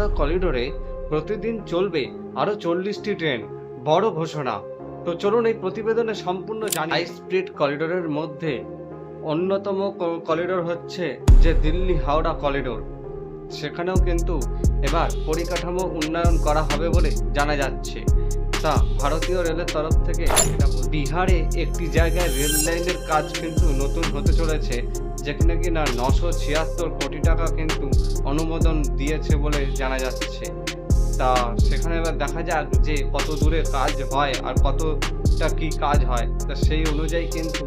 হাওড়া করিডোরে প্রতিদিন চলবে আরও 40টি ট্রেন, বড় ঘোষণা। তো চলুন এই প্রতিবেদনে সম্পূর্ণ জানি। হাই স্পিড করিডোরের মধ্যে অন্যতম করিডোর হচ্ছে যে দিল্লি হাওড়া করিডোর। সেখানেও কিন্তু এবার পরিকাঠামো উন্নয়ন করা হবে বলে জানা যাচ্ছে। তা ভারতীয় রেলের তরফ থেকে বিহারে একটি জায়গায় রেল লাইনের কাজ কিন্তু নতুন হতে চলেছে, যেখানে কিনা 976 কোটি টাকা কিন্তু অনুমোদন দিয়েছে বলে জানা যাচ্ছে। তা সেখানে এবার দেখা যাক যে কত দূরে কাজ হয় আর কতটা কি কাজ হয়। তা সেই অনুযায়ী কিন্তু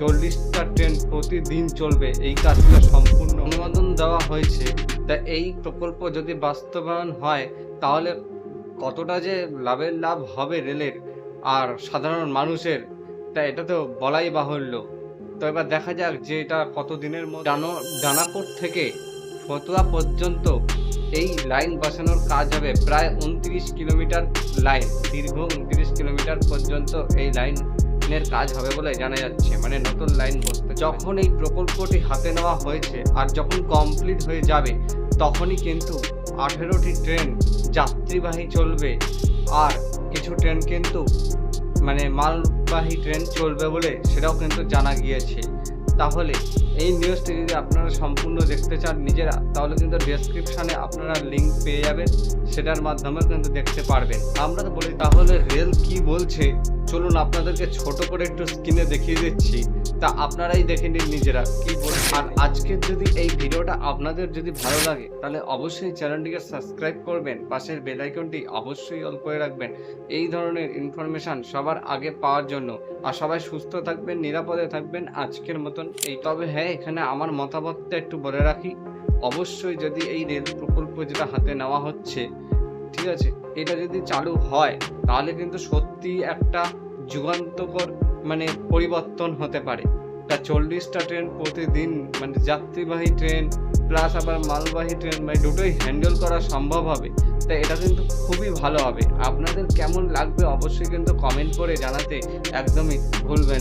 40টা ট্রেন প্রতিদিন চলবে, এই কাজটা সম্পূর্ণ অনুমোদন দেওয়া হয়েছে। তা এই প্রকল্প যদি বাস্তবায়ন হয় তাহলে কতটা যে লাভ হবে রেলের আর সাধারণ মানুষের, তা এটা তো বলাই বাহুল্য। তো এবার দেখা যাক যে এটা কত দিনের মধ্যে দানাপুর থেকে ফতুয়া পর্যন্ত এই লাইন বসানোর কাজ হবে। প্রায় 29 কিলোমিটার লাইন, দীর্ঘ 29 কিলোমিটার পর্যন্ত এই লাইনের কাজ হবে বলে জানা যাচ্ছে, মানে নতুন লাইন বসতে। যখন এই প্রকল্পটি হাতে নেওয়া হয়েছে আর যখন কমপ্লিট হয়ে যাবে তখনই কিন্তু 18টি ট্রেন যাত্রীবাহী চলবে আর কিছু ট্রেন কিন্তু মানে মালবাহী ট্রেন চলবে বলে সেটাও কিন্তু জানা গিয়েছে। তাহলে এই নিউজটি যদি আপনারা সম্পূর্ণ দেখতে চান নিজেরা, তাহলে কিন্তু ডেসক্রিপশানে আপনারা লিঙ্ক পেয়ে যাবেন, সেটার মাধ্যমে কিন্তু দেখতে পারবেন। আমরা তো বলি তাহলে রেল কি বলছে, চলুন আপনাদেরকে ছোট করে একটু স্ক্রিনে দেখিয়ে দিচ্ছি, তা আপনারাই দেখে নিন নিজেরা কি বলছে। আর আজকের যদি এই ভিডিওটা আপনাদের যদি ভালো লাগে তাহলে অবশ্যই চ্যানেলটিকে সাবস্ক্রাইব করবেন, পাশের বেল আইকনটি অবশ্যই অল করে রাখবেন এই ধরনের ইনফরমেশন সবার আগে পাওয়ার জন্য। আর সবাই সুস্থ থাকবেন, নিরাপদে থাকবেন আজকের মতন এই। তবে হ্যাঁ, এখানে আমার মতামতটা একটু বলে রাখি, অবশ্যই যদি এই রেল প্রকল্প যেটা হাতে নেওয়া হচ্ছে, ঠিক আছে, এটা যদি চালু হয় তাহলে কিন্তু সত্যি একটা যুগান্তকর মানে পরিবর্তন হতে পারে। তা 40টা ট্রেন প্রতিদিন, মানে যাত্রীবাহী ট্রেন প্লাস আবার মালবাহী ট্রেন, মানে দুটোই হ্যান্ডেল করা সম্ভব হবে। তাই এটা কিন্তু খুবই ভালো হবে। আপনাদের কেমন লাগবে অবশ্যই কিন্তু কমেন্ট করে জানাতে একদমই ভুলবেন না।